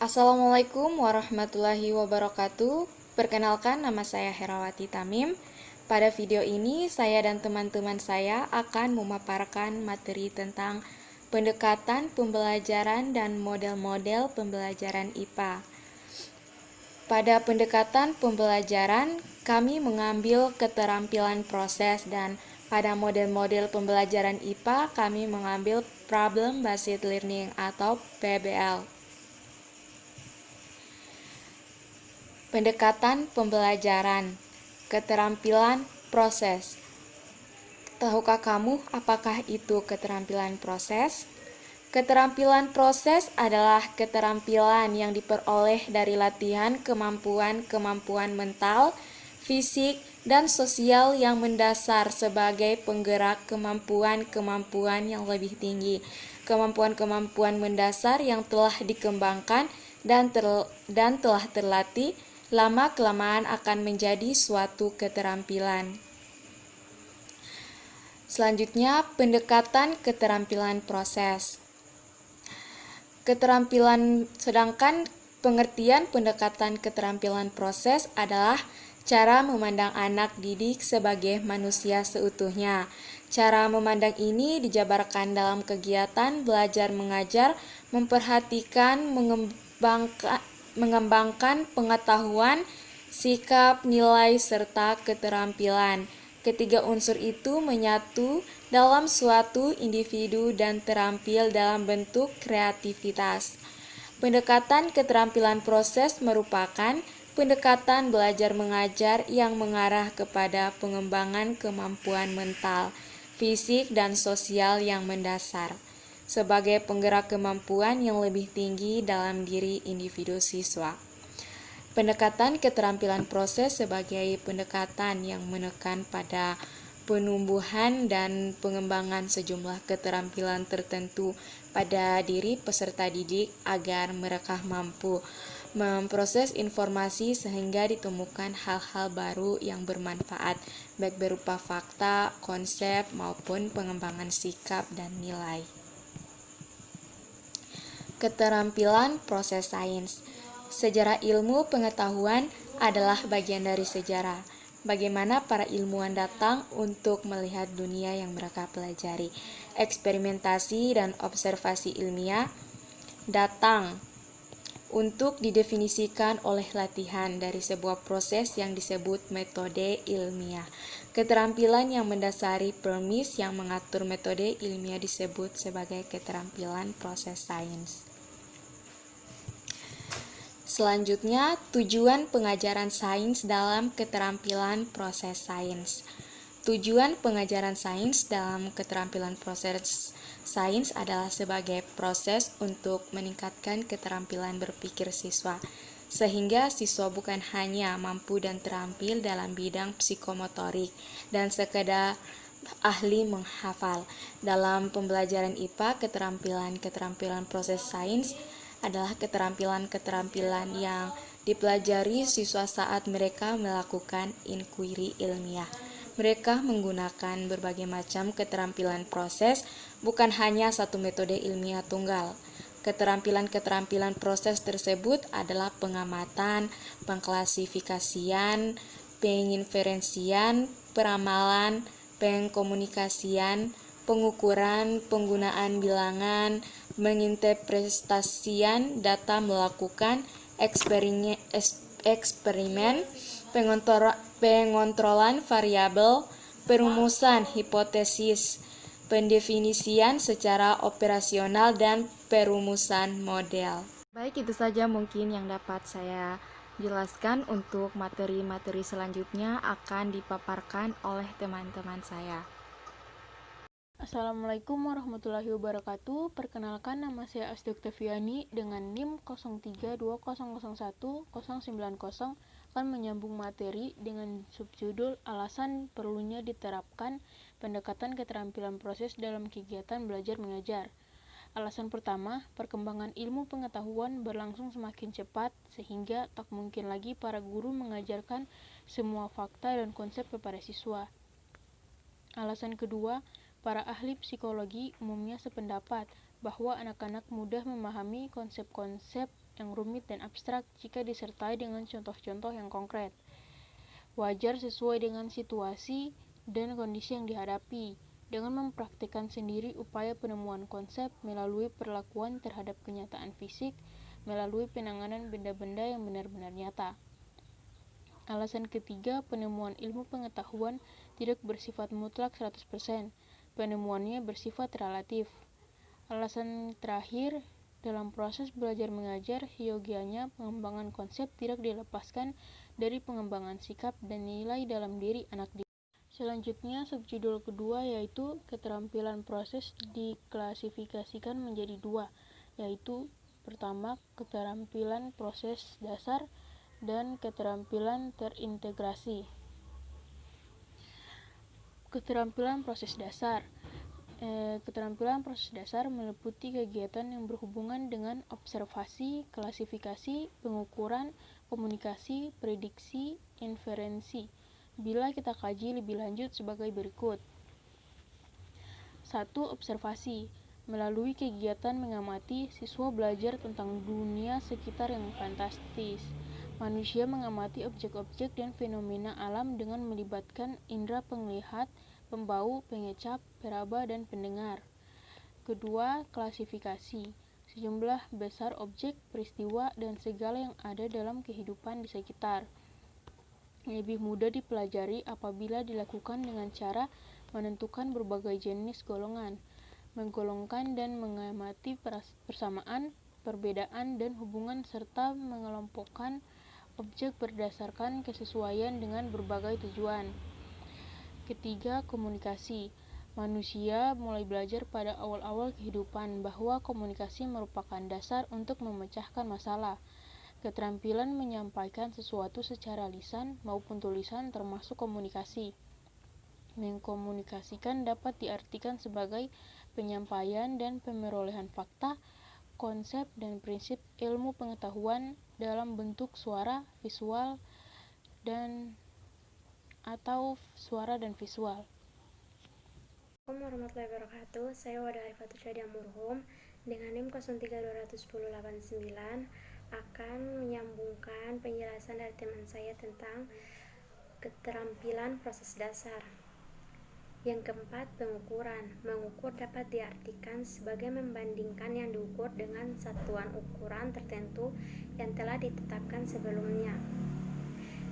Assalamualaikum warahmatullahi wabarakatuh. Perkenalkan, nama saya Herawati Tamim. Pada video ini, saya dan teman-teman saya akan memaparkan materi tentang pendekatan pembelajaran dan model-model pembelajaran IPA. Pada pendekatan pembelajaran, kami mengambil keterampilan proses, dan pada model-model pembelajaran IPA, kami mengambil Problem Based Learning atau PBL. Pendekatan pembelajaran, keterampilan proses. Tahukah kamu apakah itu keterampilan proses? Keterampilan proses adalah keterampilan yang diperoleh dari latihan kemampuan-kemampuan mental, fisik, dan sosial yang mendasar sebagai penggerak kemampuan-kemampuan yang lebih tinggi. Kemampuan-kemampuan mendasar yang telah dikembangkan dan telah terlatih lama-kelamaan akan menjadi suatu keterampilan. Selanjutnya, pendekatan keterampilan proses. Sedangkan pengertian pendekatan keterampilan proses adalah cara memandang anak didik sebagai manusia seutuhnya. Cara memandang ini dijabarkan dalam kegiatan belajar mengajar, memperhatikan, mengembangkan pengetahuan, sikap, nilai, serta keterampilan. Ketiga unsur itu menyatu dalam suatu individu dan terampil dalam bentuk kreativitas. Pendekatan keterampilan proses merupakan pendekatan belajar mengajar yang mengarah kepada pengembangan kemampuan mental, fisik, dan sosial yang mendasar sebagai penggerak kemampuan yang lebih tinggi dalam diri individu siswa. Pendekatan keterampilan proses sebagai pendekatan yang menekan pada penumbuhan dan pengembangan sejumlah keterampilan tertentu pada diri peserta didik agar mereka mampu memproses informasi sehingga ditemukan hal-hal baru yang bermanfaat, baik berupa fakta, konsep, maupun pengembangan sikap dan nilai. Keterampilan proses sains. Sejarah ilmu pengetahuan adalah bagian dari sejarah. Bagaimana para ilmuwan datang untuk melihat dunia yang mereka pelajari. Eksperimentasi dan observasi ilmiah datang untuk didefinisikan oleh latihan dari sebuah proses yang disebut metode ilmiah. Keterampilan yang mendasari premis yang mengatur metode ilmiah disebut sebagai keterampilan proses sains. Selanjutnya, tujuan pengajaran sains dalam keterampilan proses sains. Tujuan pengajaran sains dalam keterampilan proses sains adalah sebagai proses untuk meningkatkan keterampilan berpikir siswa, sehingga siswa bukan hanya mampu dan terampil dalam bidang psikomotorik dan sekedar ahli menghafal. Dalam pembelajaran IPA, keterampilan proses sains adalah keterampilan-keterampilan yang dipelajari siswa saat mereka melakukan inquiry ilmiah. Mereka menggunakan berbagai macam keterampilan proses, bukan hanya satu metode ilmiah tunggal. Keterampilan-keterampilan proses tersebut adalah pengamatan, pengklasifikasian, penginferensian, peramalan, pengkomunikasian, pengukuran, penggunaan bilangan, menginterpretasian data, melakukan eksperimen, pengontrolan variabel, perumusan hipotesis, pendefinisian secara operasional, dan perumusan model. Baik, itu saja mungkin yang dapat saya jelaskan. Untuk materi-materi selanjutnya akan dipaparkan oleh teman-teman saya. Assalamualaikum warahmatullahi wabarakatuh. Perkenalkan, nama saya Asdi Oktaviani dengan NIM 0320010090 akan menyambung materi dengan subjudul alasan perlunya diterapkan pendekatan keterampilan proses dalam kegiatan belajar mengajar. Alasan pertama, perkembangan ilmu pengetahuan berlangsung semakin cepat sehingga tak mungkin lagi para guru mengajarkan semua fakta dan konsep kepada siswa. Alasan kedua, para ahli psikologi umumnya sependapat bahwa anak-anak mudah memahami konsep-konsep yang rumit dan abstrak jika disertai dengan contoh-contoh yang konkret. Wajar sesuai dengan situasi dan kondisi yang dihadapi, dengan mempraktikkan sendiri upaya penemuan konsep melalui perlakuan terhadap kenyataan fisik, melalui penanganan benda-benda yang benar-benar nyata. Alasan ketiga, penemuan ilmu pengetahuan tidak bersifat mutlak 100%. Penemuannya bersifat relatif. Alasan terakhir, dalam proses belajar mengajar, yogianya pengembangan konsep tidak dilepaskan dari pengembangan sikap dan nilai dalam diri anak didik. Selanjutnya, subjudul kedua yaitu keterampilan proses diklasifikasikan menjadi dua, yaitu pertama, keterampilan proses dasar dan keterampilan terintegrasi. Keterampilan proses dasar. Keterampilan proses dasar meliputi kegiatan yang berhubungan dengan observasi, klasifikasi, pengukuran, komunikasi, prediksi, inferensi. Bila kita kaji lebih lanjut sebagai berikut. 1. Observasi. Melalui kegiatan mengamati, siswa belajar tentang dunia sekitar yang fantastis. Manusia mengamati objek-objek dan fenomena alam dengan melibatkan indera penglihat, pembau, pengecap, peraba, dan pendengar. Kedua, klasifikasi. Sejumlah besar objek, peristiwa, dan segala yang ada dalam kehidupan di sekitar. Lebih mudah dipelajari apabila dilakukan dengan cara menentukan berbagai jenis golongan, menggolongkan dan mengamati persamaan, perbedaan, dan hubungan serta mengelompokkan objek berdasarkan kesesuaian dengan berbagai tujuan. Ketiga, komunikasi. Manusia mulai belajar pada awal-awal kehidupan bahwa komunikasi merupakan dasar untuk memecahkan masalah. Keterampilan menyampaikan sesuatu secara lisan maupun tulisan termasuk komunikasi. Mengkomunikasikan dapat diartikan sebagai penyampaian dan pemerolehan fakta, konsep, dan prinsip ilmu pengetahuan dalam bentuk suara, visual, dan atau suara dan visual. Assalamualaikum warahmatullahi wabarakatuh. Saya Wada Arifatul Syadiah Murhum dengan NIM 03211089 akan menyambungkan penjelasan dari teman saya tentang keterampilan proses dasar. Yang keempat, pengukuran. Mengukur dapat diartikan sebagai membandingkan yang diukur dengan satuan ukuran tertentu yang telah ditetapkan sebelumnya.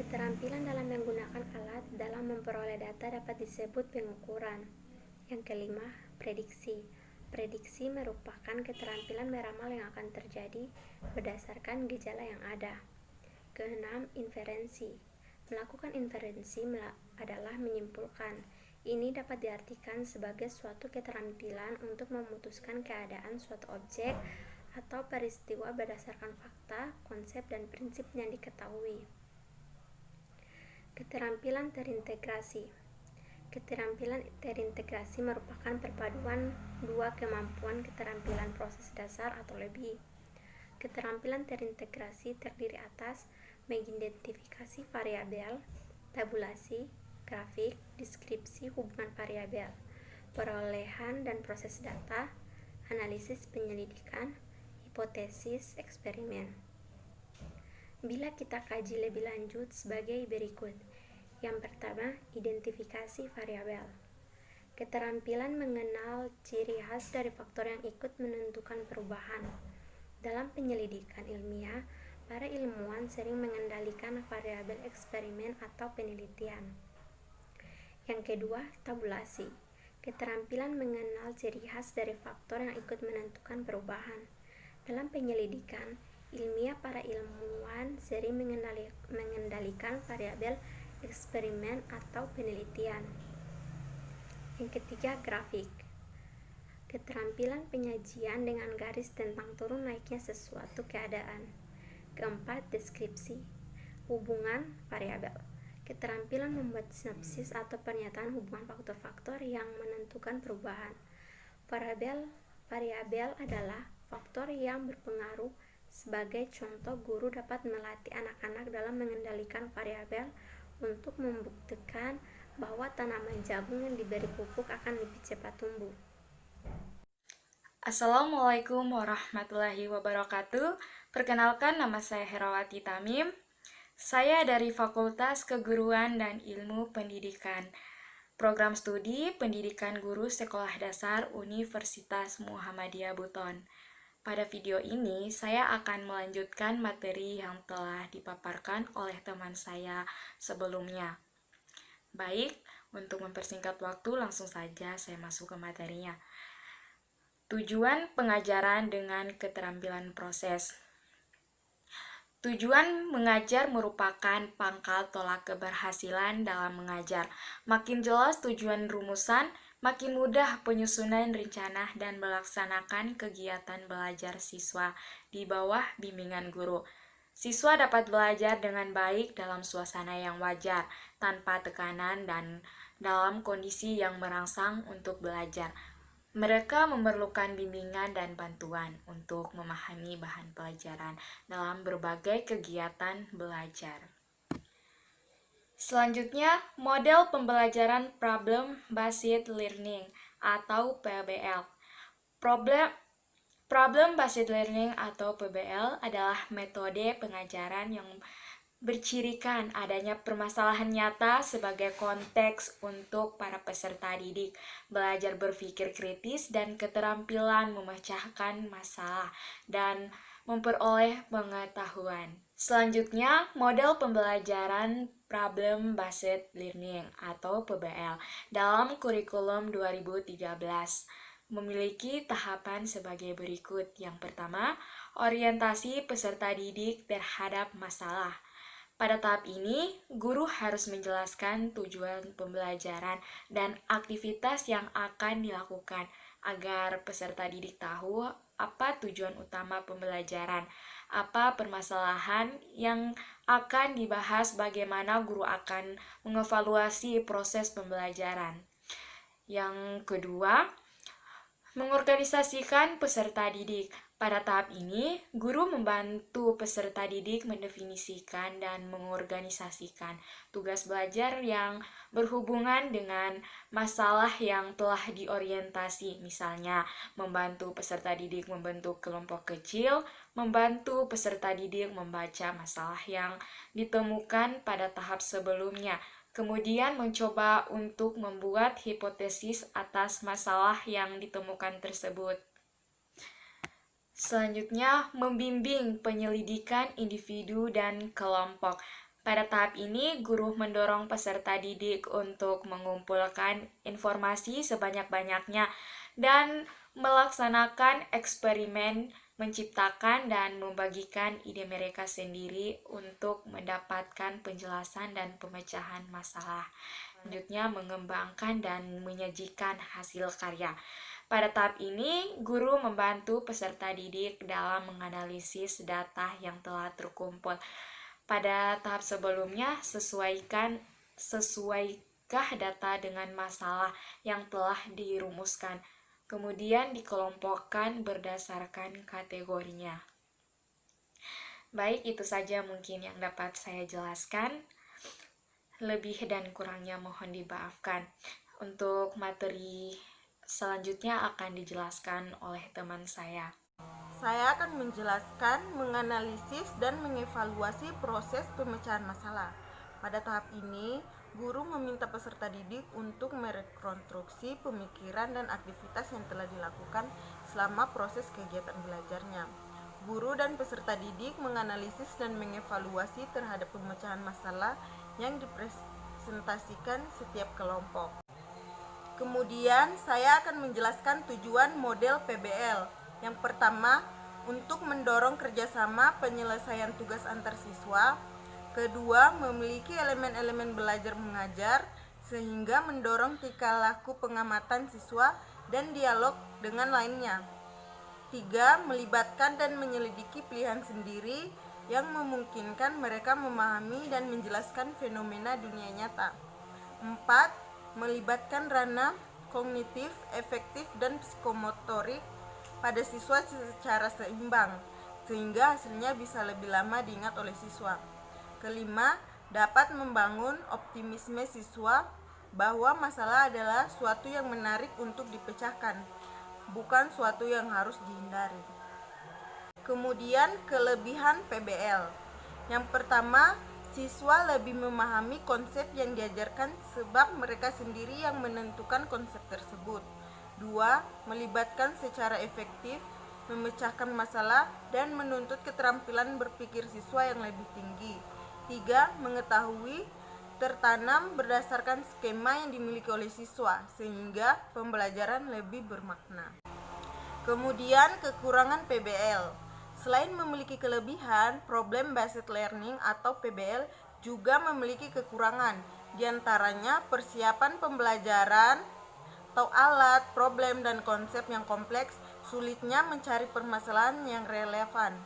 Keterampilan dalam menggunakan alat dalam memperoleh data dapat disebut pengukuran. Yang kelima, prediksi. Prediksi merupakan keterampilan meramal yang akan terjadi berdasarkan gejala yang ada. Keenam, inferensi. Melakukan inferensi adalah menyimpulkan. Ini dapat diartikan sebagai suatu keterampilan untuk memutuskan keadaan suatu objek atau peristiwa berdasarkan fakta, konsep, dan prinsip yang diketahui. Keterampilan terintegrasi. Keterampilan terintegrasi merupakan perpaduan dua kemampuan keterampilan proses dasar atau lebih. Keterampilan terintegrasi terdiri atas mengidentifikasi variabel, tabulasi, grafik, deskripsi hubungan variabel, perolehan dan proses data, analisis penyelidikan, hipotesis, eksperimen. Bila kita kaji lebih lanjut sebagai berikut. Yang pertama, identifikasi variabel. Keterampilan mengenal ciri khas dari faktor yang ikut menentukan perubahan. Dalam penyelidikan ilmiah, para ilmuwan sering mengendalikan variabel eksperimen atau penelitian. Yang kedua, tabulasi. Keterampilan mengenal ciri khas dari faktor yang ikut menentukan perubahan. Dalam penyelidikan ilmiah, para ilmuwan sering mengendalikan variabel eksperimen atau penelitian. Yang ketiga, grafik. Keterampilan penyajian dengan garis tentang turun naiknya sesuatu keadaan. Keempat, deskripsi. Hubungan variabel. Keterampilan membuat sinopsis atau pernyataan hubungan faktor-faktor yang menentukan perubahan. Variabel adalah faktor yang berpengaruh. Sebagai contoh, guru dapat melatih anak-anak dalam mengendalikan variabel untuk membuktikan bahwa tanaman jagung yang diberi pupuk akan lebih cepat tumbuh. Assalamualaikum warahmatullahi wabarakatuh. Perkenalkan, nama saya Herawati Tamim. Saya dari Fakultas Keguruan dan Ilmu Pendidikan, Program Studi Pendidikan Guru Sekolah Dasar Universitas Muhammadiyah Buton. Pada video ini, saya akan melanjutkan materi yang telah dipaparkan oleh teman saya sebelumnya. Baik, untuk mempersingkat waktu, langsung saja saya masuk ke materinya. Tujuan pengajaran dengan keterampilan proses. Tujuan mengajar merupakan pangkal tolak keberhasilan dalam mengajar. Makin jelas tujuan rumusan, makin mudah penyusunan rencana dan melaksanakan kegiatan belajar siswa di bawah bimbingan guru. Siswa dapat belajar dengan baik dalam suasana yang wajar, tanpa tekanan dan dalam kondisi yang merangsang untuk belajar. Mereka memerlukan bimbingan dan bantuan untuk memahami bahan pelajaran dalam berbagai kegiatan belajar. Selanjutnya, model pembelajaran Problem Based Learning atau PBL. Problem Based Learning atau PBL adalah metode pengajaran yang bercirikan adanya permasalahan nyata sebagai konteks untuk para peserta didik belajar berpikir kritis dan keterampilan memecahkan masalah dan memperoleh pengetahuan. Selanjutnya, model pembelajaran Problem Based Learning atau PBL dalam kurikulum 2013 memiliki tahapan sebagai berikut. Yang pertama, orientasi peserta didik terhadap masalah. Pada tahap ini, guru harus menjelaskan tujuan pembelajaran dan aktivitas yang akan dilakukan agar peserta didik tahu apa tujuan utama pembelajaran, apa permasalahan yang akan dibahas, bagaimana guru akan mengevaluasi proses pembelajaran. Yang kedua, mengorganisasikan peserta didik. Pada tahap ini, guru membantu peserta didik mendefinisikan dan mengorganisasikan tugas belajar yang berhubungan dengan masalah yang telah diorientasi. Misalnya, membantu peserta didik membentuk kelompok kecil, membantu peserta didik membaca masalah yang ditemukan pada tahap sebelumnya, kemudian mencoba untuk membuat hipotesis atas masalah yang ditemukan tersebut. Selanjutnya, membimbing penyelidikan individu dan kelompok. Pada tahap ini, guru mendorong peserta didik untuk mengumpulkan informasi sebanyak-banyaknya dan melaksanakan eksperimen, menciptakan dan membagikan ide mereka sendiri untuk mendapatkan penjelasan dan pemecahan masalah. Selanjutnya, mengembangkan dan menyajikan hasil karya. Pada tahap ini, guru membantu peserta didik dalam menganalisis data yang telah terkumpul. Pada tahap sebelumnya, sesuaikah data dengan masalah yang telah dirumuskan, kemudian dikelompokkan berdasarkan kategorinya. Baik, itu saja mungkin yang dapat saya jelaskan. Lebih dan kurangnya mohon dimaafkan. Untuk materi selanjutnya akan dijelaskan oleh teman saya. Saya akan menjelaskan, menganalisis, dan mengevaluasi proses pemecahan masalah. Pada tahap ini, guru meminta peserta didik untuk merekonstruksi pemikiran dan aktivitas yang telah dilakukan selama proses kegiatan belajarnya. Guru dan peserta didik menganalisis dan mengevaluasi terhadap pemecahan masalah yang dipresentasikan setiap kelompok. Kemudian saya akan menjelaskan tujuan model PBL. Yang pertama, untuk mendorong kerjasama penyelesaian tugas antar siswa. Kedua, memiliki elemen-elemen belajar mengajar sehingga mendorong tingkah laku pengamatan siswa dan dialog dengan lainnya. Tiga, melibatkan dan menyelidiki pilihan sendiri yang memungkinkan mereka memahami dan menjelaskan fenomena dunia nyata. 4. Melibatkan ranah kognitif, efektif, dan psikomotorik pada siswa secara seimbang, sehingga hasilnya bisa lebih lama diingat oleh siswa. Kelima, dapat membangun optimisme siswa bahwa masalah adalah suatu yang menarik untuk dipecahkan. bukan suatu yang harus dihindari. Kemudian kelebihan PBL. Yang pertama, siswa lebih memahami konsep yang diajarkan sebab mereka sendiri yang menentukan konsep tersebut. 2. Melibatkan secara efektif, memecahkan masalah, dan menuntut keterampilan berpikir siswa yang lebih tinggi. 3. Mengetahui tertanam berdasarkan skema yang dimiliki oleh siswa, sehingga pembelajaran lebih bermakna. Kemudian kekurangan PBL. Selain memiliki kelebihan, Problem Based Learning atau PBL juga memiliki kekurangan, diantaranya persiapan pembelajaran atau alat, problem, dan konsep yang kompleks, sulitnya mencari permasalahan yang relevan,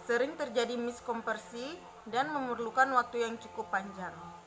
sering terjadi miskompresi, dan memerlukan waktu yang cukup panjang.